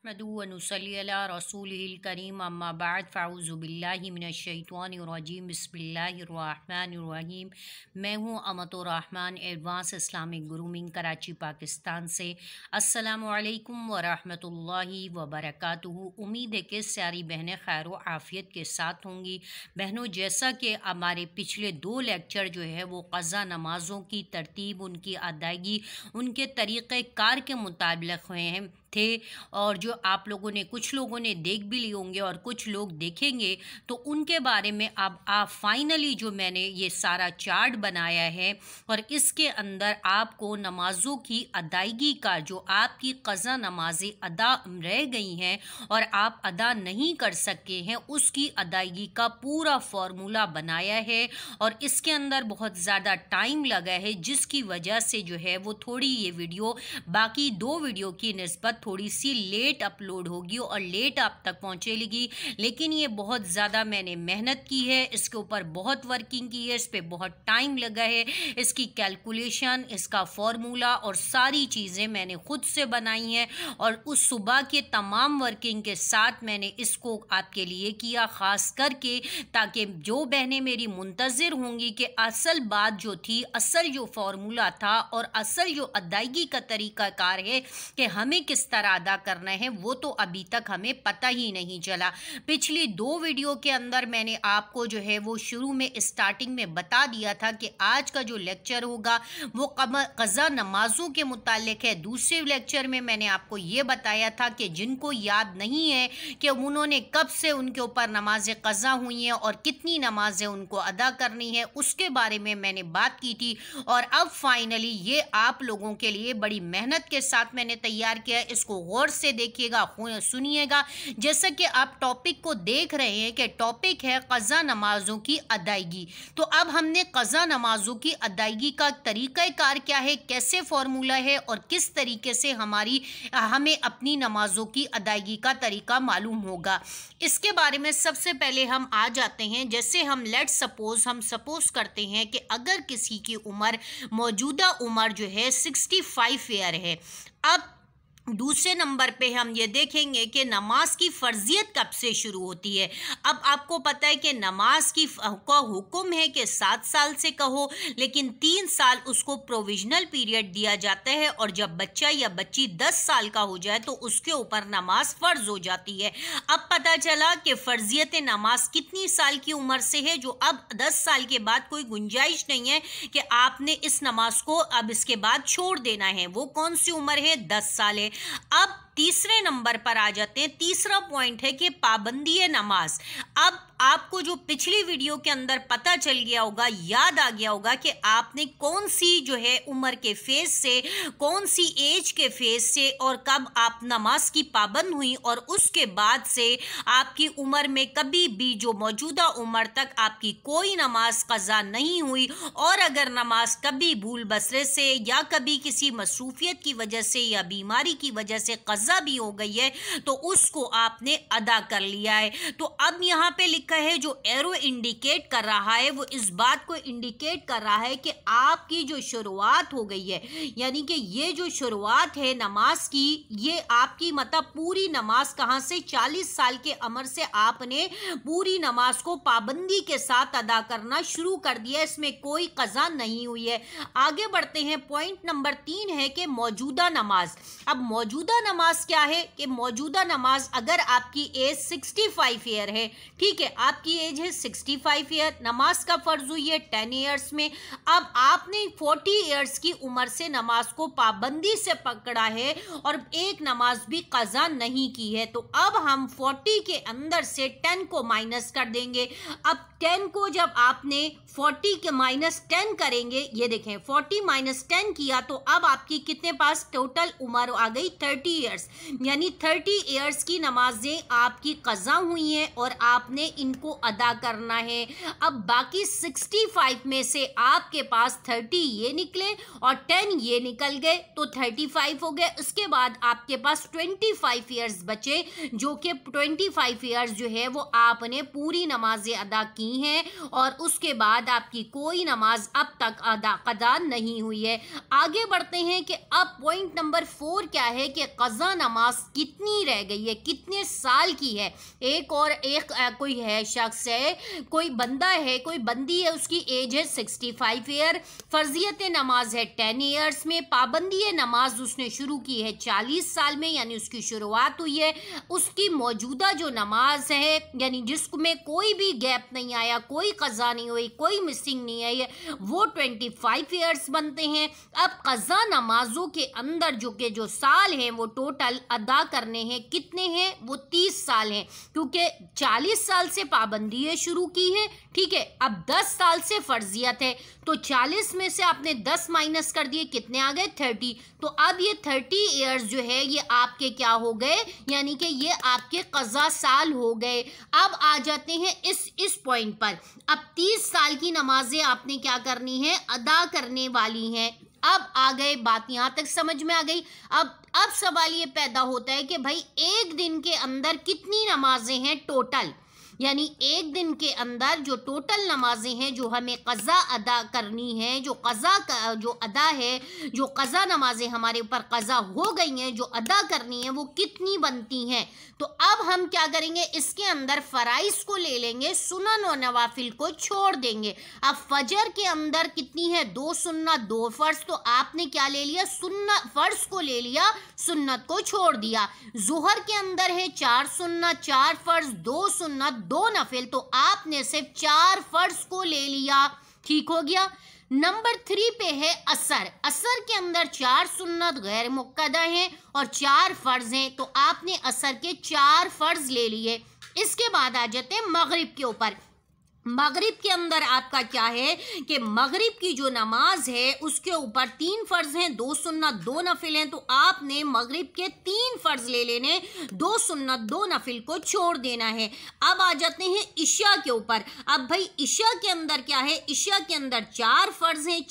नहमदुहु व नुसल्ली अला रसूलिहिल करीम अम्मा बाद फ़अऊज़ु बिल्लाहि मिनश्शैतानिर्रजीम बिस्मिल्लाहिर्रहमानिर्रहीम। मैं हूँ Amatur Rahman advance Islamic grooming Karachi Pakistan से। अस्सलामु अलैकुम व रहमतुल्लाहि व बरकातुहू। उम्मीद है कि सारी बहनें खैर व आफ़ियत के साथ होंगी। बहनों, जैसा कि हमारे पिछले 2 लेक्चर जो है वो क़ज़ा नमाज़ों की तरतीब, उनकी अदायगी, उनके तरीक़ेकार के मुताबिक हुए हैं थे और जो आप लोगों ने कुछ लोगों ने देख भी लिए होंगे और कुछ लोग देखेंगे, तो उनके बारे में अब आप फाइनली जो मैंने ये सारा चार्ट बनाया है और इसके अंदर आपको नमाज़ों की अदायगी का, जो आपकी क़ज़ा नमाज़ें अदा रह गई हैं और आप अदा नहीं कर सके हैं, उसकी अदायगी का पूरा फार्मूला बनाया है। और इसके अंदर बहुत ज़्यादा टाइम लगा है, जिसकी वजह से जो है वो थोड़ी ये वीडियो बाकी 2 वीडियो की निस्बत थोड़ी सी लेट अपलोड होगी और लेट आप तक पहुँचेगी। लेकिन ये बहुत ज़्यादा मैंने मेहनत की है, इसके ऊपर बहुत वर्किंग की है, इस पर बहुत टाइम लगा है। इसकी कैलकुलेशन, इसका फार्मूला और सारी चीज़ें मैंने ख़ुद से बनाई हैं और उस सुबह के तमाम वर्किंग के साथ मैंने इसको आपके लिए किया, ख़ास करके ताकि जो बहनें मेरी मुंतज़िर होंगी कि असल बात जो थी, असल जो फार्मूला था और असल जो अदायगी का तरीक़ाकार है कि हमें किस तरह अदा करना है, वो तो अभी तक हमें पता ही नहीं चला। पिछली 2 वीडियो के अंदर मैंने आपको जो है वो शुरू में स्टार्टिंग में बता दिया था कि आज का जो लेक्चर होगा वो क़ज़ा नमाज़ों के मुतालिक है। दूसरे लेक्चर में मैंने आपको ये बताया था कि जिनको याद नहीं है कि उन्होंने कब से उनके ऊपर नमाज़ें क़ज़ा हुई हैं और कितनी नमाज़ें उनको अदा करनी है, उसके बारे में मैंने बात की थी। और अब फाइनली ये आप लोगों के लिए बड़ी मेहनत के साथ मैंने तैयार किया है। इसको गौर से देखिएगा, सुनिएगा। जैसा कि आप टॉपिक को देख रहे हैं कि टॉपिक है क़ज़ा नमाज़ों की अदायगी। तो अब हमने क़ज़ा नमाज़ों की अदायगी का तरीक़ाकार क्या है, कैसे फार्मूला है और किस तरीके से हमें अपनी नमाज़ों की अदायगी का तरीका मालूम होगा, इसके बारे में सबसे पहले हम आ जाते हैं। जैसे हम सपोज़ करते हैं कि अगर किसी की उम्र, मौजूदा उम्र जो है 65 ईयर है। अब दूसरे नंबर पे हम ये देखेंगे कि नमाज की फ़र्जियत कब से शुरू होती है। अब आपको पता है कि नमाज का हुक्म है कि 7 साल से कहो, लेकिन 3 साल उसको प्रोविजनल पीरियड दिया जाता है और जब बच्चा या बच्ची 10 साल का हो जाए तो उसके ऊपर नमाज फ़र्ज हो जाती है। अब पता चला कि फ़र्जियत नमाज कितनी साल की उम्र से है, जो अब 10 साल के बाद कोई गुंजाइश नहीं है कि आपने इस नमाज को अब इसके बाद छोड़ देना है। वो कौन सी उम्र है? 10 साल है। अब तीसरे नंबर पर आ जाते हैं। तीसरा पॉइंट है कि पाबंदी नमाज। अब आपको जो पिछली वीडियो के अंदर पता चल गया होगा, याद आ गया होगा कि आपने कौन सी जो है उम्र के फेज से, कौन सी एज के फेज से और कब आप नमाज की पाबंद हुई और उसके बाद से आपकी उम्र में कभी भी जो मौजूदा उम्र तक आपकी कोई नमाज क़ज़ा नहीं हुई और अगर नमाज कभी भूल बसरे से या कभी किसी मसरूफियत की वजह से या बीमारी की वजह से क़ज़ा भी हो गई है तो उसको आपने अदा कर लिया है। तो अब यहाँ पे लिखा है, जो एरो इंडिकेट कर रहा है वो इस बात को इंडिकेट कर रहा है कि आपकी जो शुरुआत हो गई है, यानी कि ये जो शुरुआत है नमाज की, ये आपकी मतलब पूरी नमाज कहाँ से, 40 साल के उम्र से आपने पूरी नमाज को पाबंदी के साथ अदा करना शुरू कर दिया, इसमें कोई क़ज़ा नहीं हुई है। आगे बढ़ते हैं। पॉइंट नंबर 3 है कि मौजूदा नमाज। अब मौजूदा नमाज क्या है कि मौजूदा नमाज, अगर आपकी एज 65 ईयर है, ठीक है, आपकी एज है 65 ईयर, नमाज का फ़र्ज हुई है 10 ईयर्स में। अब आपने 40 ईयर्स की उम्र से नमाज को पाबंदी से पकड़ा है और एक नमाज भी क़ज़ा नहीं की है, तो अब हम 40 के अंदर से 10 को माइनस कर देंगे। अब 10 को जब आपने 40 के -10 करेंगे, ये देखें 40 - 10 किया तो अब आपकी कितने पास टोटल उम्र आ गई 30 ईयर्स, यानी 30 ईयर्स की नमाजें आपकी क़ज़ा हुई हैं और आपने इनको अदा करना है। अब बाकी 65 में से आपके पास 30 ये निकले और 10 ये निकल गए तो 35 हो गए। उसके बाद आपके पास 25 ईयर्स बचे, जो कि 25 ईयर्स जो है वो आपने पूरी नमाजें अदा की हैं और उसके बाद आपकी कोई नमाज अब तक अदा नहीं हुई है। आगे बढ़ते हैं कि अब पॉइंट नंबर 4 क्या है कि क़ज़ा नमाज कितनी रह गई है, कितने साल की है। एक कोई है, शख्स है, कोई बंदा है, कोई बंदी है, उसकी एज है 65 ईयर, फ़र्जियत नमाज है 10 ईयर्स में, पाबंदी नमाज उसने शुरू की है 40 साल में, यानी उसकी शुरुआत हुई है। उसकी मौजूदा जो नमाज है, यानी जिसमें कोई भी गैप नहीं आया, कोई क़ज़ा नहीं हुई, कोई मिसिंग नहीं आई है, वो 25 ईयर्स बनते हैं। अब क़ज़ा नमाजों के अंदर जो साल हैं वो टोटल अदा करने हैं, कितने हैं, वो 30 साल हैं, क्योंकि 40 साल से पाबंदी शुरू की है, ठीक है। अब 10 साल से फ़र्जियत है, तो 40 में से आपने 10 माइनस कर दिए, कितने आ गए, 30। तो अब ये 30 ईयर्स जो है ये आपके क्या हो गए, यानी कि ये आपके क़ज़ा साल हो गए। अब आ जाते हैं इस पॉइंट पर। अब 30 साल की नमाजें आपने क्या करनी है, अदा करने वाली हैं। अब आ गए, बात यहाँ तक समझ में आ गई। अब सवाल ये पैदा होता है कि भाई एक दिन के अंदर कितनी नमाजें हैं टोटल, यानी एक दिन के अंदर जो टोटल नमाजें हैं जो हमें क़ज़ा अदा करनी है, जो अदा है, जो क़ज़ा नमाजें हमारे ऊपर क़ज़ा हो गई हैं, जो अदा करनी है, वो कितनी बनती हैं। तो अब हम क्या करेंगे, इसके अंदर फ़राइज़ को ले लेंगे, सुनन और नवाफिल को छोड़ देंगे। अब फजर के अंदर कितनी है, 2 सुन्नत 2 फ़र्ज़, तो आपने क्या ले लिया, सुन्नत फ़र्ज़ को ले लिया, सुन्नत को छोड़ दिया। ज़ुहर के अंदर है 4 सुन्नत 4 फ़र्ज़ 2 सुन्नत 2 नफिल, तो आपने सिर्फ 4 फ़र्ज़ को ले लिया, ठीक हो गया। नंबर 3 पे है असर। असर के अंदर 4 सुन्नत गैर मुक्कदा हैं और 4 फ़र्ज़ हैं, तो आपने असर के 4 फ़र्ज़ ले लिए। इसके बाद आ जाते हैं मगरिब के ऊपर। मगरिब के अंदर आपका क्या है कि मगरिब की जो नमाज है उसके ऊपर 3 फ़र्ज़ हैं, 2 सुन्नत 2 नफिल हैं, तो आपने मगरिब के 3 फ़र्ज़ ले लेने, 2 सुन्नत 2 नफिल को छोड़ देना है। अब आ जाते हैं इशा के ऊपर। अब भाई इशा के अंदर क्या है, इशा के अंदर 4 फ़र्ज़ हैं,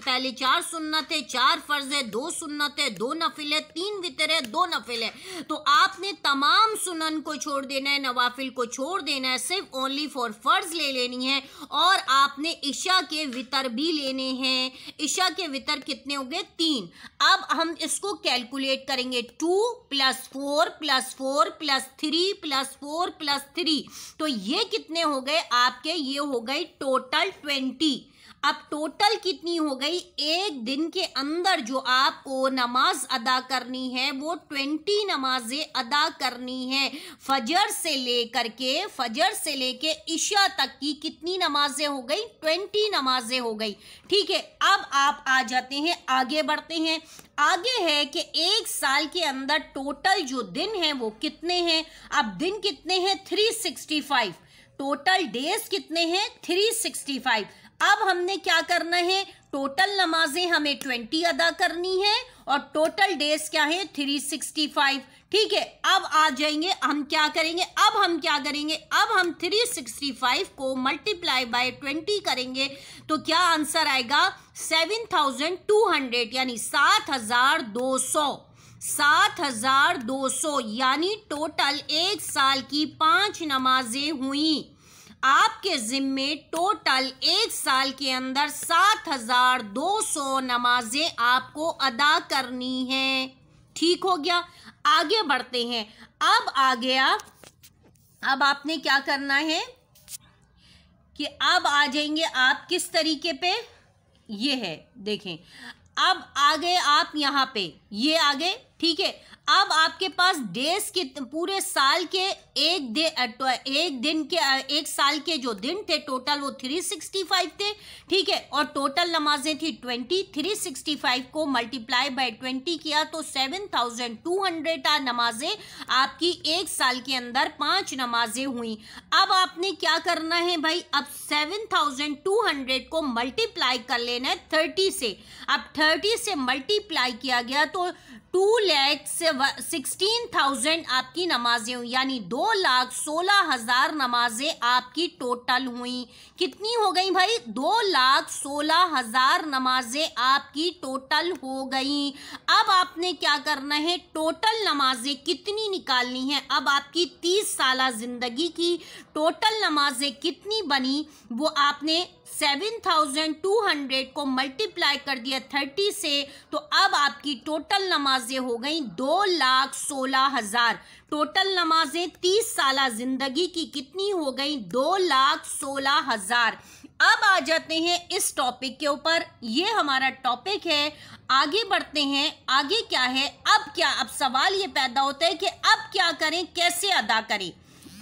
पहले 4 सुन्नत है, 4 फ़र्ज़ है, 2 सुन्नत है, 2 नफिल है, 3 वितर है, 2 नफिल है, तो आपने तमाम सुनन को छोड़ देना है, नवाफिल को छोड़ देना है, सिर्फ ओनली फॉर फ़र्ज़ ले लेनी है। और आपने इशा के वितर भी लेने हैं। इशा के वितर कितने हो गए, 3। अब हम इसको कैलकुलेट करेंगे, 2 + 4 + 4 + 3 + 4 + 3, तो ये कितने हो गए आपके, ये हो गई टोटल 20। अब टोटल कितनी हो गई, एक दिन के अंदर जो आपको नमाज अदा करनी है वो 20 नमाजें अदा करनी है। फजर से लेके इशा तक की कितनी नमाजें हो गई, 20 नमाजें हो गई, ठीक है। अब आप आ जाते हैं, आगे बढ़ते हैं। आगे है कि एक साल के अंदर टोटल जो दिन हैं वो कितने हैं। अब दिन कितने हैं, 365। टोटल डेज कितने हैं, 365। अब हमने क्या करना है, टोटल नमाजें हमें 20 अदा करनी है और टोटल डेज क्या है, 365, ठीक है। अब आ जाएंगे, हम क्या करेंगे, अब हम 365 को मल्टीप्लाई बाय 20 करेंगे, तो क्या आंसर आएगा, 7200, यानी 7200, यानी टोटल एक साल की 5 नमाजें हुई। आपके जिम्मे टोटल एक साल के अंदर 7200 नमाजें आपको अदा करनी है, ठीक हो गया। आगे बढ़ते हैं। अब आ गया, अब आपने क्या करना है कि अब आ जाएंगे आप किस तरीके पे, ये है देखें, अब आ गए आप यहाँ पे, ये आ गए, ठीक है। अब आपके पास डेज के पूरे साल के एक साल के जो दिन थे टोटल वो 365 थे, ठीक है। और टोटल नमाजें थी 20। 365 को मल्टीप्लाई बाय 20 किया तो 7200 नमाजें आपकी एक साल के अंदर 5 नमाजें हुई। अब आपने क्या करना है भाई, अब 7200 को मल्टीप्लाई कर लेना है 30 से। अब 30 से मल्टीप्लाई किया गया तो 2,16,000 आपकी नमाजें हुई, यानी 2,16,000 नमाजें आपकी टोटल हुई। कितनी हो गई भाई, 2,16,000 नमाजें आपकी टोटल हो गई। अब आपने क्या करना है, टोटल नमाजें कितनी निकालनी है। अब आपकी 30 साला जिंदगी की टोटल नमाजें कितनी बनी वो आपने 7200 को मल्टीप्लाई कर दिया 30 से, तो अब आपकी टोटल नमाजें हो गई 2,16,000। टोटल नमाजें 30 साल जिंदगी की कितनी हो गई? 2,16,000। अब आ जाते हैं इस टॉपिक के ऊपर, ये हमारा टॉपिक है। आगे बढ़ते हैं, आगे क्या है, अब सवाल ये पैदा होता है कि अब क्या करें, कैसे अदा करें,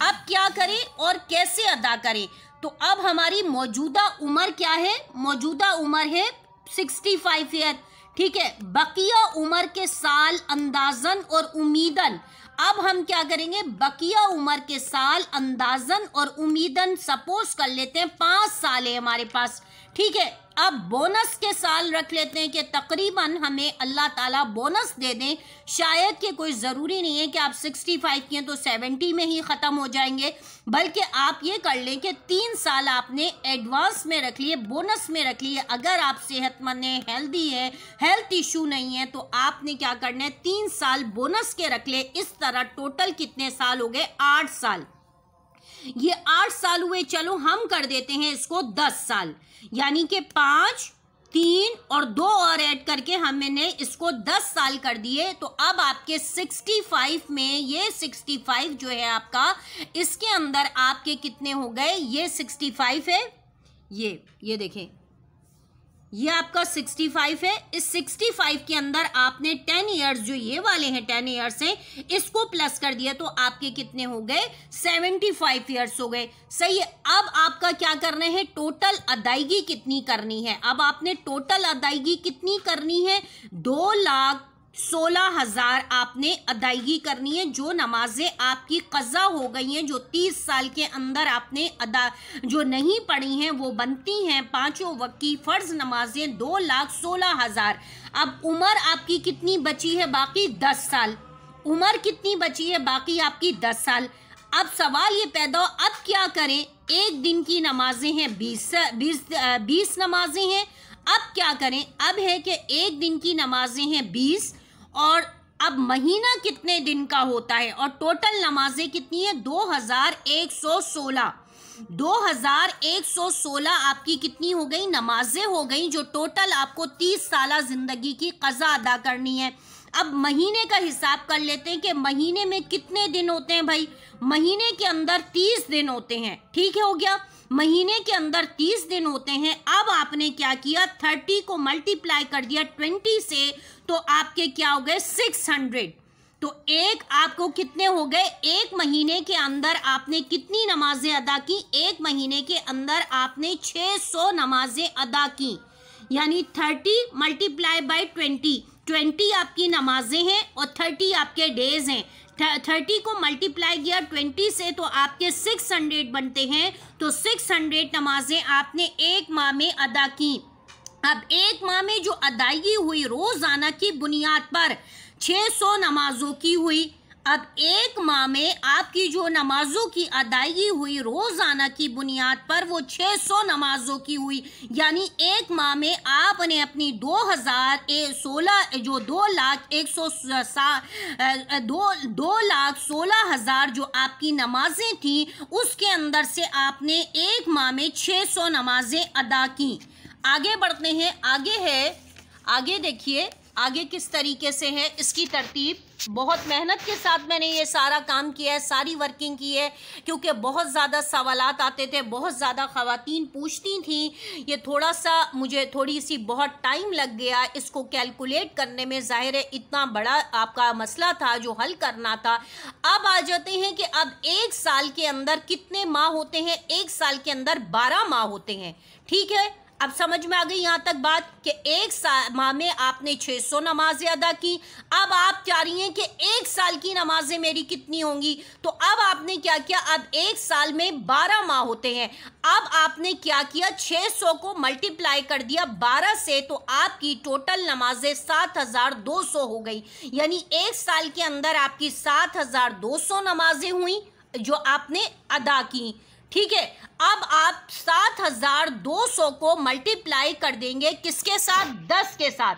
अब क्या करें और कैसे अदा करें। तो अब हमारी मौजूदा उम्र क्या है? मौजूदा उम्र है 65 ईयर, ठीक है। बकिया उम्र के साल अंदाजन और उम्मीदन, अब हम क्या करेंगे, बकिया उम्र के साल अंदाजन और उम्मीदन सपोज कर लेते हैं 5 साल है हमारे पास, ठीक है। अब बोनस के साल रख लेते हैं कि तकरीबन हमें अल्लाह ताला बोनस दे दें। शायद कि कोई ज़रूरी नहीं है कि आप 65 की हैं तो 70 में ही ख़त्म हो जाएंगे, बल्कि आप ये कर लें कि 3 साल आपने एडवांस में रख लिए, बोनस में रख लिए। अगर आप सेहतमंद हैं, हेल्दी है, हेल्थ इशू नहीं है, तो आपने क्या करना है, 3 साल बोनस के रख ले। इस तरह टोटल कितने साल हो गए? 8 साल। ये 8 साल हुए, चलो हम कर देते हैं इसको 10 साल, यानी कि 5, 3 और 2 और ऐड करके हमने इसको 10 साल कर दिए। तो अब आपके 65 में, ये 65 जो है आपका, इसके अंदर आपके कितने हो गए? ये 65 है, ये देखें, ये आपका 65 है। इस 65 के अंदर आपने 10 इयर्स, जो ये वाले हैं 10 इयर्स हैं, इसको प्लस कर दिया तो आपके कितने हो गए? 75 इयर्स हो गए। सही है। अब आपका क्या करना है, टोटल अदायगी कितनी करनी है? अब आपने टोटल अदायगी कितनी करनी है? 2,16,000 आपने अदायगी करनी है। जो नमाजें आपकी कज़ा हो गई हैं, जो 30 साल के अंदर आपने जो नहीं पढ़ी हैं, वो बनती हैं 5 वक्त की फ़र्ज़ नमाजें 2,16,000। अब उम्र आपकी कितनी बची है बाकी? 10 साल। उम्र कितनी बची है बाकी आपकी? 10 साल। अब सवाल ये पैदा हो, अब क्या करें? एक दिन की नमाजें हैं 20 नमाजें हैं। अब क्या करें? अब है कि एक दिन की नमाजें हैं 20, और अब महीना कितने दिन का होता है, और टोटल नमाजें कितनी है? 2,116। 2,116 आपकी कितनी हो गई? नमाजें हो गई, जो टोटल आपको 30 साल जिंदगी की कज़ा अदा करनी है। अब महीने का हिसाब कर लेते हैं कि महीने में कितने दिन होते हैं भाई? महीने के अंदर 30 दिन होते हैं, ठीक है, हो गया। महीने के अंदर 30 दिन होते हैं। अब आपने क्या किया, 30 को मल्टीप्लाई कर दिया 20 से, तो आपके क्या हो गए? 600। तो एक आपको कितने हो गए? एक महीने के अंदर आपने कितनी नमाजें अदा की? एक महीने के अंदर आपने 600 नमाजें अदा की, यानी 30 मल्टीप्लाई बाई 20 आपकी नमाजें हैं और 30 आपके डेज हैं। 30 को मल्टीप्लाई किया 20 से, तो आपके 600 बनते हैं। तो 600 नमाजें आपने एक माह में अदा की। अब एक माह में जो अदायगी हुई रोजाना की बुनियाद पर 600 नमाजों की हुई। अब एक माह में आपकी जो नमाजों की अदायगी हुई रोजाना की बुनियाद पर, वो 600 नमाजों की हुई, यानी एक माह में आपने अपनी 2016 जो 2,16,000 जो आपकी नमाजें थी, उसके अंदर से आपने एक माह में 600 नमाजें अदा की। आगे बढ़ते हैं, आगे है, आगे देखिए आगे किस तरीके से है इसकी तरतीब। बहुत मेहनत के साथ मैंने ये सारा काम किया है, सारी वर्किंग की है, क्योंकि बहुत ज़्यादा सवालात आते थे, बहुत ज़्यादा ख़वातीन पूछती थी। ये थोड़ा सा मुझे बहुत टाइम लग गया इसको कैलकुलेट करने में। ज़ाहिर है इतना बड़ा आपका मसला था जो हल करना था। अब आ जाते हैं कि अब एक साल के अंदर कितने माह होते हैं? एक साल के अंदर 12 माह होते हैं, ठीक है। अब समझ में आ गई यहाँ तक बात कि एक माह में आपने 600 नमाजें अदा की। अब आप चाह रही हैं कि एक साल की नमाजें मेरी कितनी होंगी, तो अब आपने क्या किया, अब एक साल में 12 माह होते हैं। अब आपने क्या किया, 600 को मल्टीप्लाई कर दिया 12 से, तो आपकी टोटल नमाजें 7,200 हो गई, यानी एक साल के अंदर आपकी 7,200 नमाजें हुई जो आपने अदा की, ठीक है। अब आप 7,200 को मल्टीप्लाई कर देंगे किसके साथ? 10 के साथ।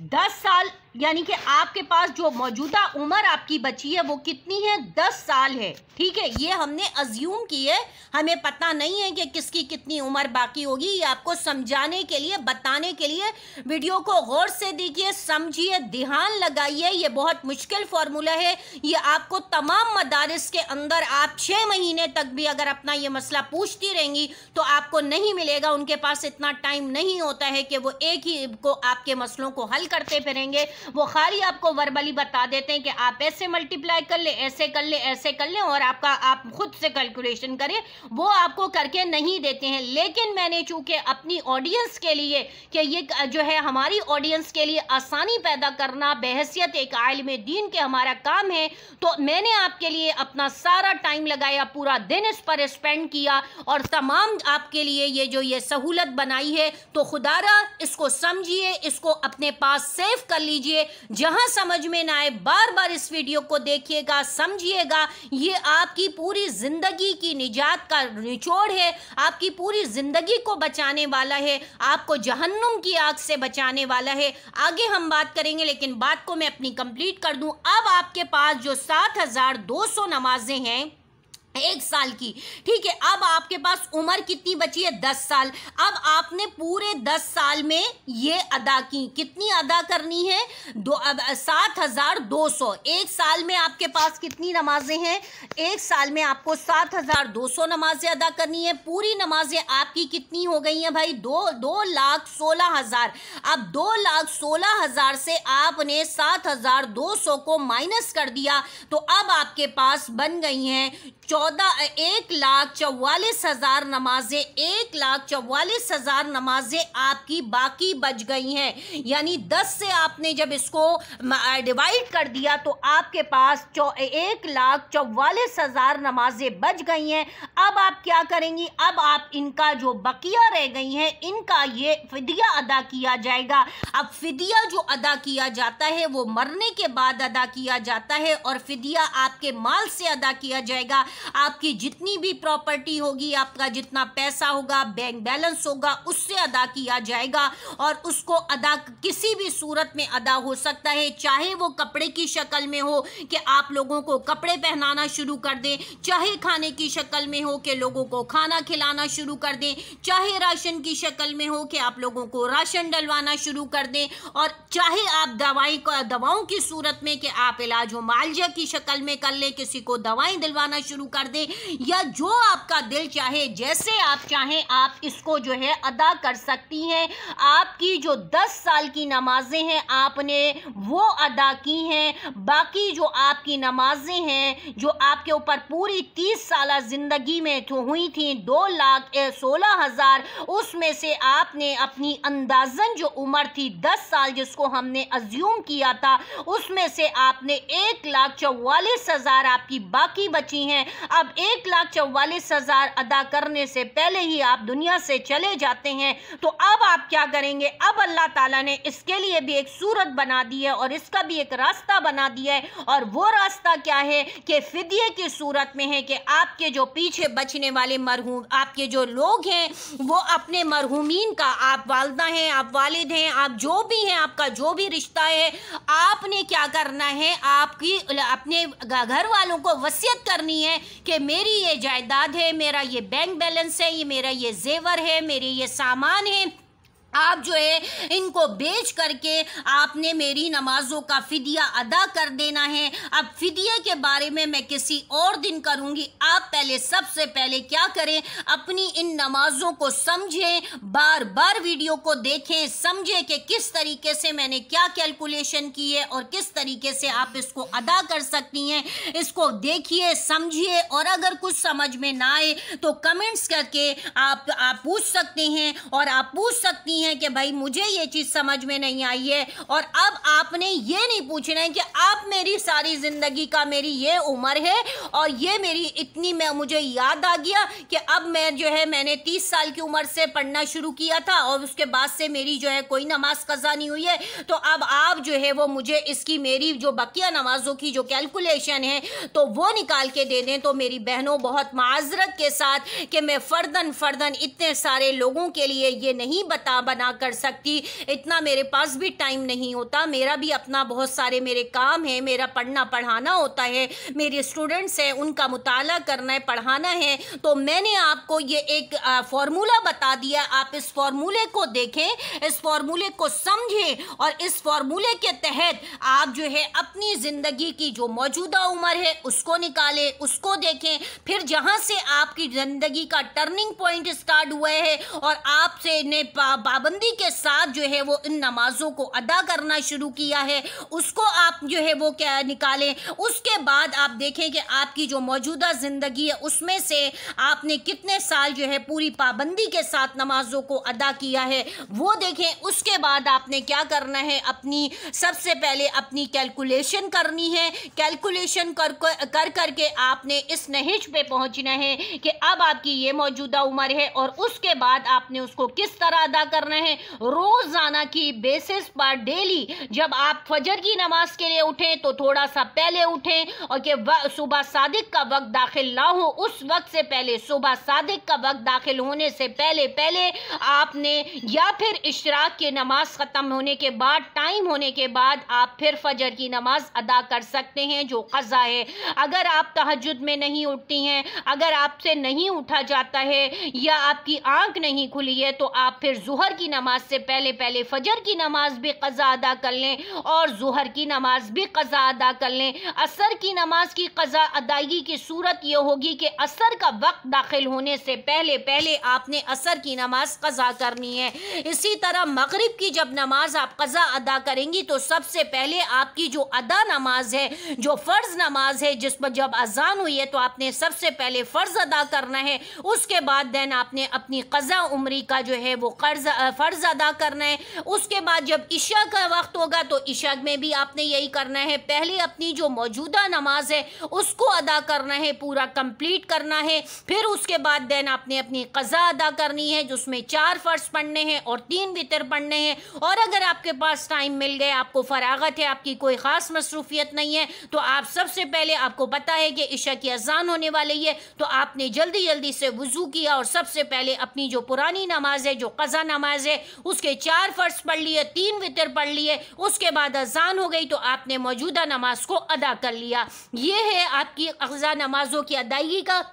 10 साल यानी कि आपके पास जो मौजूदा उम्र आपकी बची है वो कितनी है, 10 साल है। ठीक है, ये हमने अज्यूम की है, हमें पता नहीं है कि किसकी कितनी उम्र बाकी होगी। ये आपको समझाने के लिए, बताने के लिए, वीडियो को गौर से देखिए, समझिए, ध्यान लगाइए। ये बहुत मुश्किल फार्मूला है, ये आपको तमाम मदारिस के अंदर आप 6 महीने तक भी अगर अपना ये मसला पूछती रहेंगी तो आपको नहीं मिलेगा। उनके पास इतना टाइम नहीं होता है कि वो एक ही को आपके मसलों को हल करते फिरेंगे। वो खाली आपको वर्बली बता देते हैं कि आप ऐसे मल्टीप्लाई कर ले, ऐसे कर ले, ऐसे कर ले और आपका आप खुद से कैलकुलेशन करें, वो आपको करके नहीं देते हैं। लेकिन मैंने चूंकि अपनी ऑडियंस के लिए कि ये जो है हमारी ऑडियंस के लिए आसानी पैदा करना बहैसियत एक आलिम दीन के हमारा काम है, तो मैंने आपके लिए अपना सारा टाइम लगाया, पूरा दिन इस पर स्पेंड किया और तमाम आपके लिए ये सहूलत बनाई है। तो खुदारा इसको समझिए, इसको अपने पास सेव कर लीजिए। जहां समझ में ना आए बार बार इस वीडियो को देखिएगा, समझिएगा। ये आपकी पूरी जिंदगी की निजात का निचोड़ है, आपकी पूरी जिंदगी को बचाने वाला है, आपको जहन्नुम की आग से बचाने वाला है। आगे हम बात करेंगे, लेकिन बात को मैं अपनी कंप्लीट कर दूं। अब आपके पास जो 7200 नमाजें हैं एक साल की, ठीक है, अब आपके पास उम्र कितनी बची है, 10 साल। अब आपने पूरे 10 साल में ये अदा की, कितनी अदा करनी है, 7200। एक साल में आपके पास कितनी नमाजें हैं, एक साल में आपको 7200 नमाजें अदा करनी है। पूरी नमाजें आपकी कितनी हो गई हैं भाई, 2,16,000। अब 2,16,000 से आपने 7,200 को माइनस कर दिया, तो अब आपके पास बन गई हैं 1,44,000 नमाजें। 1,44,000 नमाजें आपकी बाकी बच गई हैं। यानी 10 से आपने जब इसको डिवाइड कर दिया तो आपके पास 1,44,000 नमाजें बच गई हैं। अब आप क्या करेंगी, अब आप इनका जो बकिया रह गई हैं इनका ये फिदिया अदा किया जाएगा। अब फिदिया जो अदा किया जाता है वो मरने के बाद अदा किया जाता है और फिदिया आपके माल से अदा किया जाएगा। आपकी जितनी भी प्रॉपर्टी होगी, आपका जितना पैसा होगा, बैंक बैलेंस होगा, उससे अदा किया जाएगा। और उसको अदा किसी भी सूरत में अदा हो सकता है, चाहे वो कपड़े की शक्ल में हो कि आप लोगों को कपड़े पहनाना शुरू कर दें, चाहे खाने की शक्ल में हो कि लोगों को खाना खिलाना शुरू कर दें, चाहे राशन की शक्ल में हो कि आप लोगों को राशन डलवाना शुरू कर दें, और चाहे आप दवाओं की सूरत में कि आप इलाज हो मालजा की शक्ल में कर ले, किसी को दवाएं दिलवाना शुरू कर दे, या जो आपका दिल चाहे, जैसे आप चाहें आप इसको जो है अदा कर सकती हैं। आपकी जो 10 साल की नमाजें हैं आपने वो अदा की हैं। बाकी जो आपकी नमाजें हैं जो आपके ऊपर पूरी 30 साल जिंदगी में तो हुई थी 2,16,000, उसमें से आपने अपनी अंदाजन जो उम्र थी 10 साल जिसको हमने अज्यूम किया था, उसमें से आपने 1,44,000 आपकी बाकी बची हैं। अब 1,44,000 अदा करने से पहले ही आप दुनिया से चले जाते हैं, तो अब आप क्या करेंगे, अब अल्लाह ताला ने इसके लिए भी एक सूरत बना दी है और इसका भी एक रास्ता बना दिया है। और वो रास्ता क्या है कि फिदिये की सूरत में है कि आपके जो पीछे बचने वाले मरहूम, आपके जो लोग हैं वो अपने मरहूमीन का, आप वालदा हैं, आप वालिद हैं, आप जो भी हैं, आपका जो भी रिश्ता है, आपने क्या करना है, आपकी अपने घर वालों को वसीयत करनी है कि मेरी ये जायदाद है, मेरा ये बैंक बैलेंस है, ये मेरा ये जेवर है, मेरे ये सामान है, आप जो है इनको बेच करके आपने मेरी नमाजों का फिदिया अदा कर देना है। अब फिदिये के बारे में मैं किसी और दिन करूंगी। आप पहले सबसे पहले क्या करें, अपनी इन नमाजों को समझें, बार बार वीडियो को देखें, समझें कि किस तरीके से मैंने क्या कैलकुलेशन की है और किस तरीके से आप इसको अदा कर सकती हैं। इसको देखिए, समझिए, और अगर कुछ समझ में ना आए तो कमेंट्स करके आप पूछ सकते हैं, और आप पूछ सकती हैं कि भाई मुझे ये चीज समझ में नहीं आई है। और अब आपने ये नहीं पूछना है कि आप मेरी सारी जिंदगी का, मेरी ये उम्र है और ये मेरी इतनी, मैं मुझे याद आ गया कि अब मैं जो है मैंने 30 साल की उम्र से पढ़ना शुरू किया था और उसके बाद से मेरी जो है कोई नमाज कज़ा नहीं हुई है, तो अब आप जो है वो मुझे इसकी मेरी जो बकिया नमाजों की जो कैलकुलेशन है तो वो निकाल के दे दें। तो मेरी बहनों, बहुत माजरत के साथ कि मैं फर्दन इतने सारे लोगों के लिए ये नहीं बता बना कर सकती, इतना मेरे पास भी टाइम नहीं होता, मेरा भी अपना बहुत सारे मेरे काम है, मेरा पढ़ना पढ़ाना होता है, मेरे स्टूडेंट्स हैं उनका मुताला करना है, पढ़ाना है। तो मैंने आपको ये एक फॉर्मूला बता दिया, आप इस फॉर्मूले को देखें, इस फॉर्मूले को समझें और इस फॉर्मूले के तहत आप जो है अपनी ज़िंदगी की जो मौजूदा उम्र है उसको निकालें, उसको देखें, फिर जहां से आपकी ज़िंदगी का टर्निंग पॉइंट स्टार्ट हुआ है और आपसे ने पाबंदी के साथ जो है वो इन नमाजों को अदा करना शुरू किया है, उसको आप जो है वो क्या निकालें। उसके बाद आप देखें कि आपकी जो मौजूदा ज़िंदगी है उसमें से आपने कितने साल जो है पूरी पाबंदी के साथ नमाजों को अदा किया है वो देखें। उसके बाद आपने क्या करना है, अपनी सबसे पहले अपनी कैलकुलेशन करनी है, कैलकुलेशन कर करके आपने इस नहिज पे पहुंचना है कि अब आपकी ये मौजूदा उम्र है और उसके बाद आपने उसको किस तरह अदा करना है। रोज़ाना की बेसिस पर डेली जब आप फजर की नमाज के लिए उठें तो थोड़ा सा पहले उठें और कि सुबह सादिक का वक्त दाखिल ना हो, उस वक्त से पहले, सुबह सादिक का वक्त दाखिल होने से पहले पहले आपने, या फिर इशराक की नमाज ख़त्म होने के बाद, टाइम होने के बाद आप फिर फजर की नमाज अदा कर सकते हैं जो क़ज़ा है। अगर आप तहज्जुद में नहीं उठती हैं, अगर आपसे नहीं उठा जाता है या आपकी आंख नहीं खुली है तो आप फिर ज़ुहर की नमाज से पहले पहले फजर की नमाज भी क़ज़ा अदा कर लें और ज़ुहर की नमाज भी क़ज़ा अदा कर लें। असर की नमाज की क़ज़ा अदायगी की सूरत यह होगी कि असर का वक्त दाखिल होने से पहले पहले आपने असर की नमाज क़ज़ा करनी है। इसी तरह मगरिब की जब नमाज आप क़ज़ा अदा करेंगी तो सबसे पहले आपकी जो अदा नमाज है, जो फ़र्ज़ नमाज है, जिस पर जब अजान हुई है तो आपने सबसे पहले फ़र्ज़ अदा करना है। उसके बाद देन आपने अपनी क़ज़ा उम्री का जो है वो फ़र्ज़ अदा करना है। उसके बाद जब इशा का वक्त होगा तो इशा में भी आपने यही करना है, पहले अपनी जो मौजूदा नमाज है उसको अदा करना है, पूरा कंप्लीट करना है। फिर उसके बाद देन आपने अपनी क़ज़ा अदा करनी है जिसमें 4 फ़र्ज़ पढ़ने हैं और 3 वितर पढ़ने हैं। और अगर आपके पास टाइम मिल गया, आपको फरागत है, आपकी कोई ख़ास मसरूफियत नहीं है तो आप सबसे पहले, आपको पता है कि इशा की अज़ान होने वाली है तो आपने जल्दी जल्दी से वज़ू किया और सबसे पहले अपनी जो पुरानी नमाज है, जो क़ज़ा नमाज है, उसके 4 फ़र्ज़ पढ़ लिए, 3 वितर पढ़ लिए। उसके बाद अज़ान हो गई तो आपने मौजूदा नमाज को अदा कर लिया। ये है आपकी क़ज़ा नमाज़ों की अदायगी का।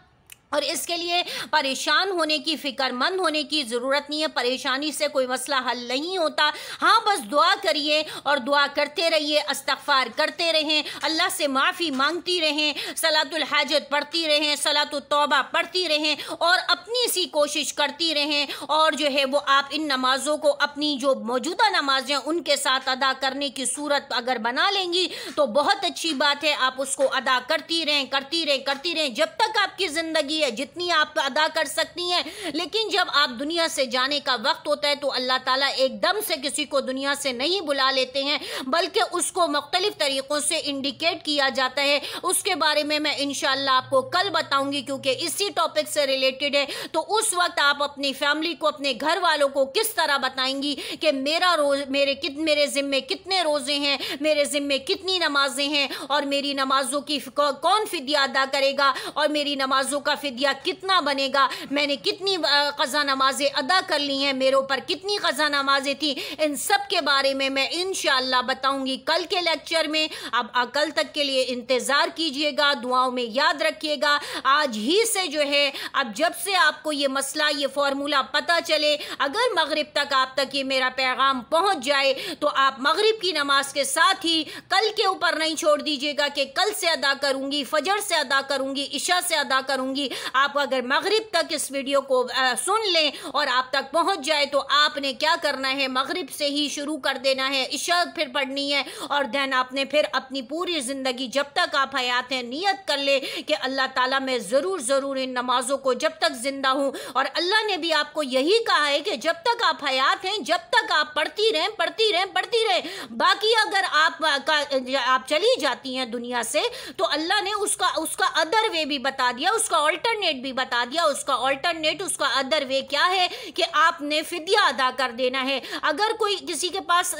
और इसके लिए परेशान होने की, फ़िक्रमंद होने की ज़रूरत नहीं है, परेशानी से कोई मसला हल नहीं होता। हाँ, बस दुआ करिए और दुआ करते रहिए, इस्तिग़फ़ार करते रहें, अल्लाह से माफ़ी मांगती रहें, सलातुल हाजत पढ़ती रहें, सलातुत तौबा पढ़ती रहें और अपनी सी कोशिश करती रहें। और जो है वो आप इन नमाज़ों को अपनी जो मौजूदा नमाज़ें उनके साथ अदा करने की सूरत अगर बना लेंगी तो बहुत अच्छी बात है। आप उसको अदा करती रहें, करती रहें, करती रहें जब तक आपकी ज़िंदगी है, जितनी आप अदा कर सकती हैं। लेकिन जब आप दुनिया से जाने का वक्त होता है तो अल्लाह ताला एकदम से किसी को दुनिया से नहीं बुला लेते हैं, बल्कि उसको मुख्तलिफ तरीक़ों से इंडिकेट किया जाता है। उसके बारे में मैं इंशाअल्लाह आपको कल बताऊंगी क्योंकि इसी टॉपिक से रिलेटेड है। तो उस वक्त आप अपनी फैमिली को, अपने घर वालों को किस तरह बताएंगी कि मेरे ज़िम्मे कितने रोज़े हैं, मेरे ज़िम्मे कितनी नमाजें हैं और मेरी नमाजों की कौन फ़िदिया अदा करेगा और मेरी नमाजों का फ़िदिया कितना बनेगा, मैंने कितनी क़ज़ा नमाज़ें अदा कर ली हैं, मेरे ऊपर कितनी क़ज़ा नमाज़ें थी, इन सब के बारे में मैं इंशाअल्लाह बताऊंगी कल के लेक्चर में। अब कल तक के लिए इंतज़ार कीजिएगा, दुआओं में याद रखिएगा। आज ही से जो है, अब जब से आपको ये मसला, ये फार्मूला पता चले, अगर मगरिब तक आप तक ये मेरा पैगाम पहुँच जाए तो आप मगरिब की नमाज के साथ ही कल के ऊपर नहीं छोड़ दीजिएगा कि कल से अदा करूँगी, फजर से अदा करूँगी, इशा से अदा करूँगी। आप अगर मगरिब तक इस वीडियो को सुन लें और आप तक पहुंच जाए तो आपने क्या करना है, मगरिब से ही शुरू कर देना है, इशा फिर पढ़नी है और देन आपने फिर अपनी पूरी ज़िंदगी जब तक आप हयात हैं नियत कर ले कि अल्लाह ताला मैं ज़रूर इन नमाज़ों को जब तक ज़िंदा हूँ। और अल्लाह ने भी आपको यही कहा है कि जब तक आप हयात हैं, जब तक आप पढ़ती रहें, पढ़ती रहें, पढ़ती रहें। बाकी अगर आप चली जाती हैं दुनिया से तो अल्लाह ने उसका अदर वे भी बता दिया, उसका ऑल्टर ऑल्टरनेट भी बता दिया। उसका ऑल्टरनेट, उसका अदर वे क्या है कि आपने फिदिया अदा कर देना है। अगर कोई किसी के पास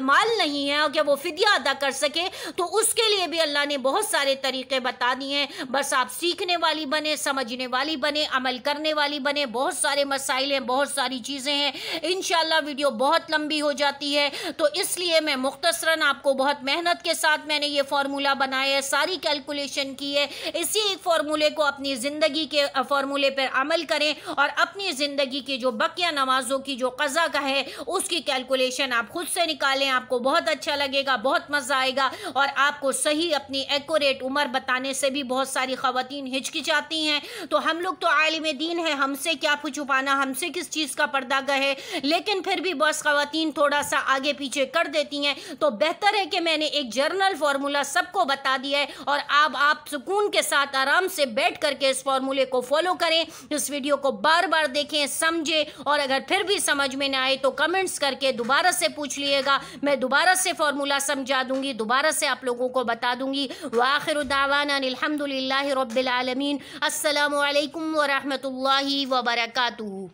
माल नहीं है कि वो फिदिया अदा कर सके तो उसके लिए भी अल्लाह ने बहुत सारे तरीके बता दिए हैं। बस आप सीखने वाली बने, समझने वाली बने, अमल करने वाली बने। बहुत सारे मसाइल हैं, बहुत सारी चीज़ें हैं। इंशाल्लाह वीडियो बहुत लंबी हो जाती है तो इसलिए मैं मुख्तसरन आपको बहुत मेहनत के साथ मैंने ये फार्मूला बनाया है, सारी कैलकुलेशन की है। इसी एक फार्मूले को अपनी ज़िंदगी के फार्मूले पर अमल करें और अपनी ज़िंदगी की जो बकिया नमाजों की जो क़ज़ा का है उसकी कैलकुलेशन आप खुद से निकालें। आपको बहुत अच्छा लगेगा, बहुत मज़ा आएगा और आपको सही अपनी एक्यूरेट उम्र बताने से भी बहुत सारी ख़वातीन हिचकिचाती हैं। तो हम लोग तो आलिम दीन है, हमसे क्या छुपाना, हमसे किस चीज़ का पर्दा है, लेकिन फिर भी बस ख़वातीन थोड़ा सा आगे पीछे कर देती हैं। तो बेहतर है कि मैंने एक जर्नल फार्मूला सबको बता दिया है और अब आप सुकून के साथ आराम से बैठ करके इस फार्मूले को फॉलो करें। इस वीडियो को बार बार देखें, समझें और अगर फिर भी समझ में ना आए तो कमेंट्स करके दोबारा से पूछ लिएगा। मैं दोबारा से फार्मूला समझा दूंगी, दोबारा से आप लोगों को बता दूंगी। व आखिरु दावाना अल्हम्दुलिल्लाहि रब्बिल आलमीन। अस्सलामु अलैकुम व रहमतुल्लाहि व बरकातुहू।